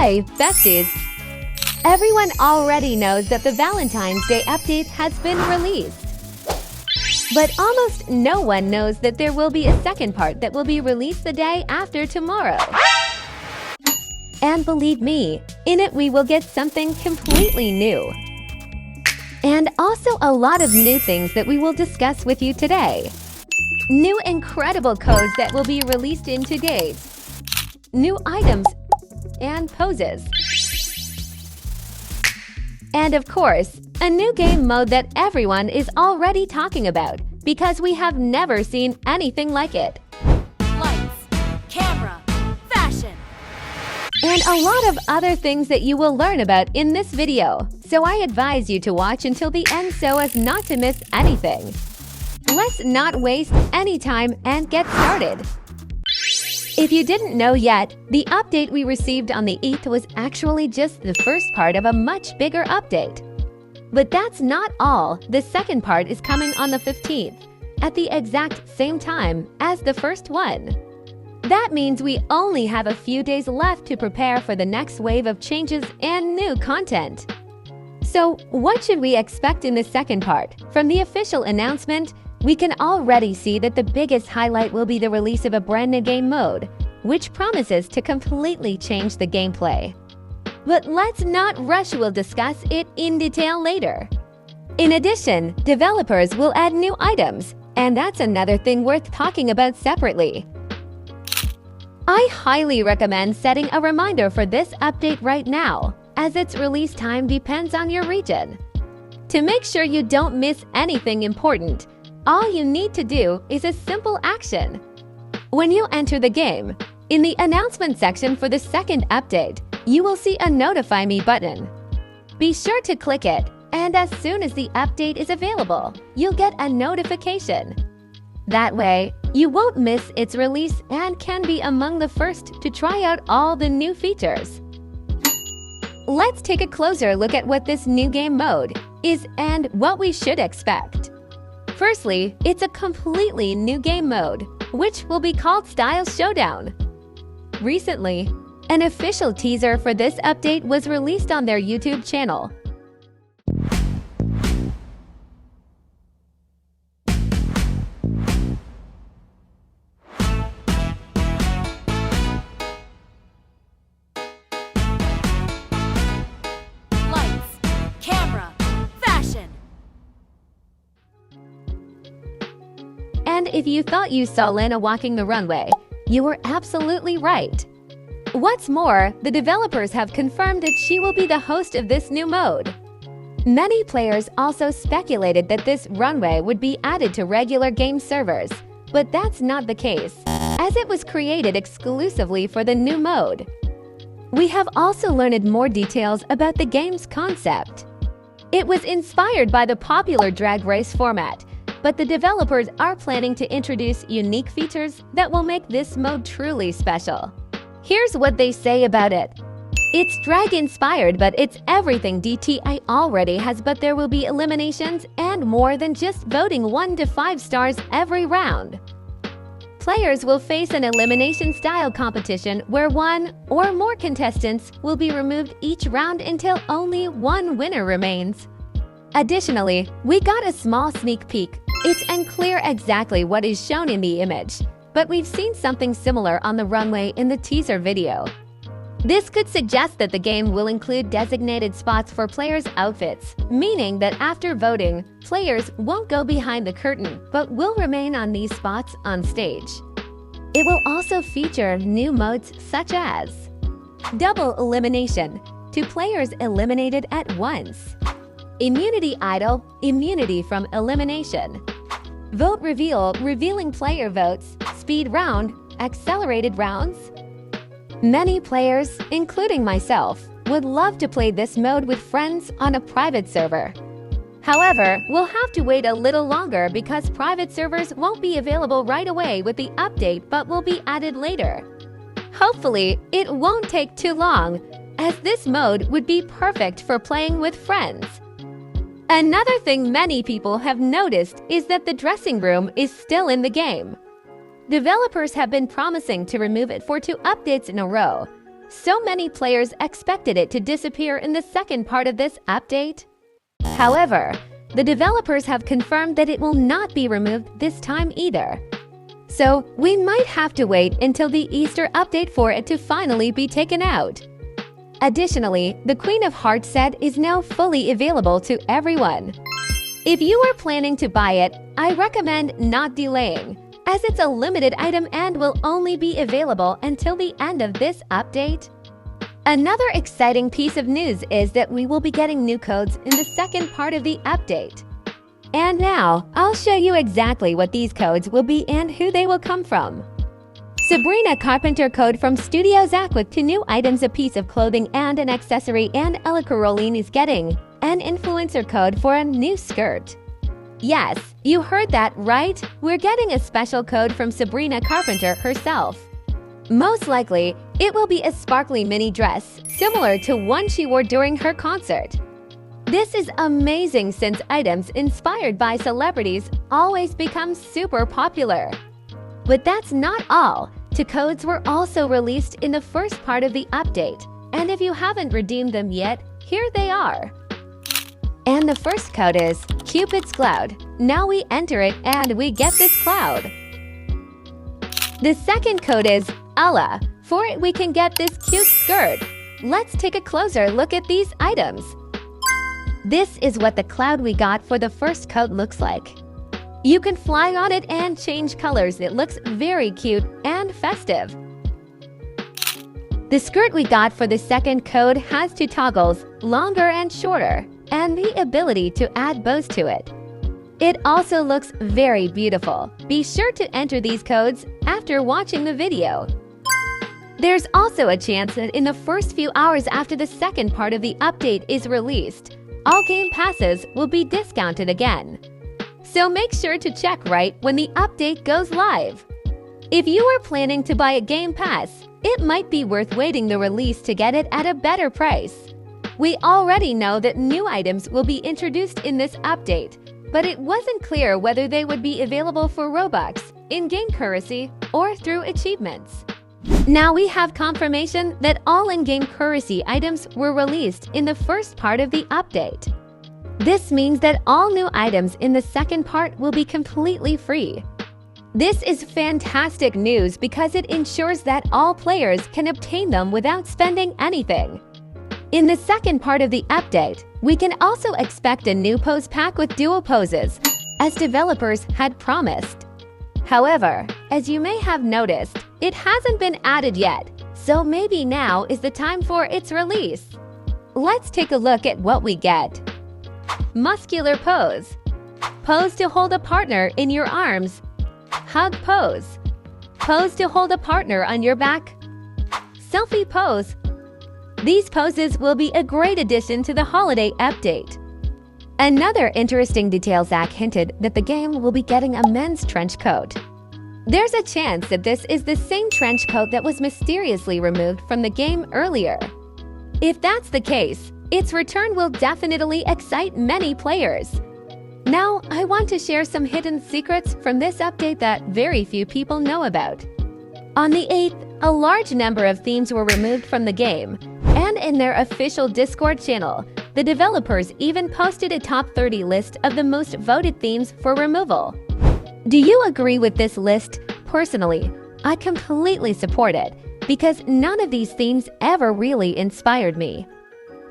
Hi, besties! Everyone already knows that the Valentine's Day update has been released. But almost no one knows that there will be a second part that will be released the day after tomorrow. And believe me, in it we will get something completely new. And also a lot of new things that we will discuss with you today. New incredible codes that will be released in 2 days. New items and poses. And of course, a new game mode that everyone is already talking about because we have never seen anything like it. Lights, camera, fashion. And a lot of other things that you will learn about in this video. So I advise you to watch until the end so as not to miss anything. Let's not waste any time and get started. If you didn't know yet, the update we received on the 8th was actually just the first part of a much bigger update. But that's not all. The second part is coming on the 15th, at the exact same time as the first one. That means we only have a few days left to prepare for the next wave of changes and new content. So, what should we expect in the second part? From the official announcement, we can already see that the biggest highlight will be the release of a brand new game mode, which promises to completely change the gameplay. But let's not rush, we'll discuss it in detail later. In addition, developers will add new items, and that's another thing worth talking about separately. I highly recommend setting a reminder for this update right now, as its release time depends on your region. To make sure you don't miss anything important, all you need to do is a simple action. When you enter the game, in the announcement section for the second update, you will see a Notify Me button. Be sure to click it, and as soon as the update is available, you'll get a notification. That way, you won't miss its release and can be among the first to try out all the new features. Let's take a closer look at what this new game mode is and what we should expect. Firstly, it's a completely new game mode, which will be called Style Showdown. Recently, an official teaser for this update was released on their YouTube channel. Lights, camera, fashion. And if you thought you saw Lena walking the runway, you were absolutely right. What's more, the developers have confirmed that she will be the host of this new mode. Many players also speculated that this runway would be added to regular game servers, but that's not the case, as it was created exclusively for the new mode. We have also learned more details about the game's concept. It was inspired by the popular drag race format, but the developers are planning to introduce unique features that will make this mode truly special. Here's what they say about it. It's drag-inspired, but it's everything DTI already has, but there will be eliminations and more than just voting 1 to 5 stars every round. Players will face an elimination-style competition where 1 or more contestants will be removed each round until only 1 winner remains. Additionally, we got a small sneak peek. It's unclear exactly what is shown in the image, but we've seen something similar on the runway in the teaser video. This could suggest that the game will include designated spots for players' outfits, meaning that after voting, players won't go behind the curtain but will remain on these spots on stage. It will also feature new modes such as Double Elimination, 2 players eliminated at once. Immunity Idol, immunity from elimination. Vote Reveal, revealing player votes. Speed Round, accelerated rounds. Many players, including myself, would love to play this mode with friends on a private server. However, we'll have to wait a little longer because private servers won't be available right away with the update but will be added later. Hopefully, it won't take too long, as this mode would be perfect for playing with friends. Another thing many people have noticed is that the dressing room is still in the game. Developers have been promising to remove it for 2 updates in a row, So many players expected it to disappear in the second part of this update. However, the developers have confirmed that it will not be removed this time either. So we might have to wait until the Easter update for it to finally be taken out. Additionally, the Queen of Hearts set is now fully available to everyone. If you are planning to buy it, I recommend not delaying, as it's a limited item and will only be available until the end of this update. Another exciting piece of news is that we will be getting new codes in the second part of the update. And now, I'll show you exactly what these codes will be and who they will come from. Sabrina Carpenter code from Studio Zach with 2 new items, a piece of clothing and an accessory, and Ella Caroline is getting an influencer code for a new skirt. Yes, you heard that right, we're getting a special code from Sabrina Carpenter herself. Most likely, it will be a sparkly mini dress, similar to one she wore during her concert. This is amazing since items inspired by celebrities always become super popular. But that's not all. 2 codes were also released in the first part of the update, and if you haven't redeemed them yet, here they are. And the first code is Cupid's Cloud. Now we enter it and we get this cloud. The second code is Ella. For it we can get this cute skirt. Let's take a closer look at these items. This is what the cloud we got for the first code looks like. You can fly on it and change colors. It looks very cute and festive. The skirt we got for the second code has 2 toggles, longer and shorter, and the ability to add bows to it. It also looks very beautiful. Be sure to enter these codes after watching the video. There's also a chance that in the first few hours after the second part of the update is released, all game passes will be discounted again. So make sure to check right when the update goes live. If you are planning to buy a game pass, it might be worth waiting the release to get it at a better price. We already know that new items will be introduced in this update, but it wasn't clear whether they would be available for Robux, in-game currency, or through achievements. Now we have confirmation that all in-game currency items were released in the first part of the update. This means that all new items in the second part will be completely free. This is fantastic news because it ensures that all players can obtain them without spending anything. In the second part of the update, we can also expect a new pose pack with dual poses, as developers had promised. However, as you may have noticed, it hasn't been added yet, so maybe now is the time for its release. Let's take a look at what we get. Muscular pose. Pose to hold a partner in your arms. Hug pose. Pose to hold a partner on your back. Selfie pose. These poses will be a great addition to the holiday update. Another interesting detail, Zach hinted that the game will be getting a men's trench coat. There's a chance that this is the same trench coat that was mysteriously removed from the game earlier. If that's the case, its return will definitely excite many players. Now, I want to share some hidden secrets from this update that very few people know about. On the 8th, a large number of themes were removed from the game, and in their official Discord channel, the developers even posted a top 30 list of the most voted themes for removal. Do you agree with this list? Personally, I completely support it, because none of these themes ever really inspired me.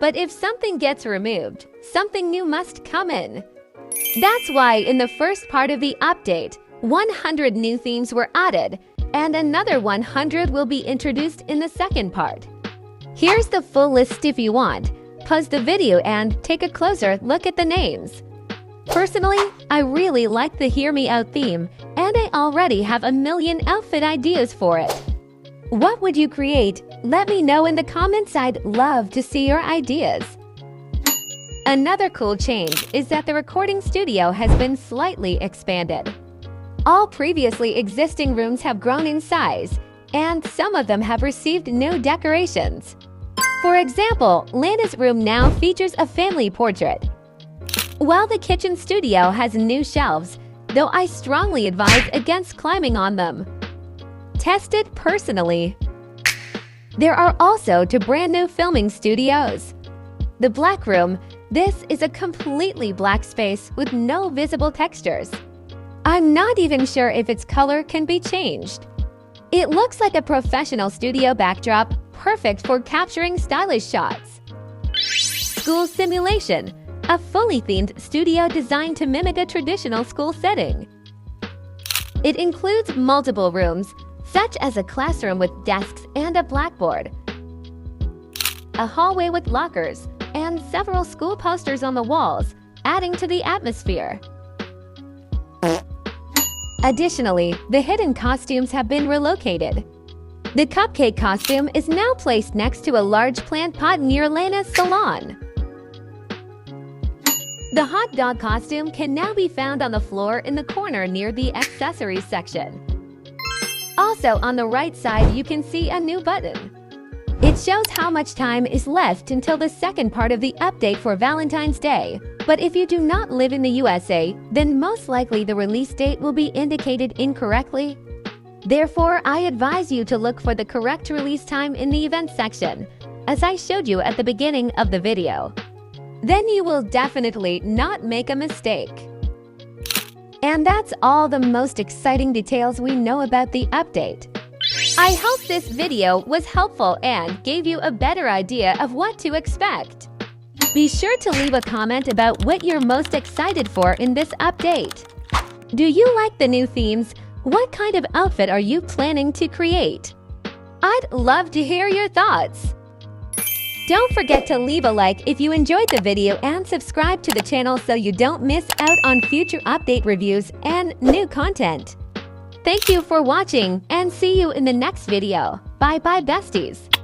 But if something gets removed, something new must come in. That's why in the first part of the update, 100 new themes were added, and another 100 will be introduced in the second part. Here's the full list if you want. Pause the video and take a closer look at the names. Personally, I really like the Hear Me Out theme, and I already have a million outfit ideas for it. What would you create? Let me know in the comments. I'd love to see your ideas. Another cool change is that the recording studio has been slightly expanded. All previously existing rooms have grown in size, and some of them have received new decorations. For example, Lana's room now features a family portrait, while the kitchen studio has new shelves, though I strongly advise against climbing on them. Tested personally. There are also two brand new filming studios. The Black Room. This is a completely black space with no visible textures. I'm not even sure if its color can be changed. It looks like a professional studio backdrop, perfect for capturing stylish shots. School Simulation, a fully themed studio designed to mimic a traditional school setting. It includes multiple rooms, such as a classroom with desks and a blackboard, a hallway with lockers, and several school posters on the walls, adding to the atmosphere. Additionally, the hidden costumes have been relocated. The cupcake costume is now placed next to a large plant pot near Lena's salon. The hot dog costume can now be found on the floor in the corner near the accessories section. Also, on the right side, you can see a new button. It shows how much time is left until the second part of the update for Valentine's Day. But if you do not live in the USA, then most likely the release date will be indicated incorrectly. Therefore, I advise you to look for the correct release time in the events section, as I showed you at the beginning of the video. Then you will definitely not make a mistake. And that's all the most exciting details we know about the update. I hope this video was helpful and gave you a better idea of what to expect. Be sure to leave a comment about what you're most excited for in this update. Do you like the new themes? What kind of outfit are you planning to create? I'd love to hear your thoughts. Don't forget to leave a like if you enjoyed the video and subscribe to the channel so you don't miss out on future update reviews and new content. Thank you for watching and see you in the next video. Bye bye besties.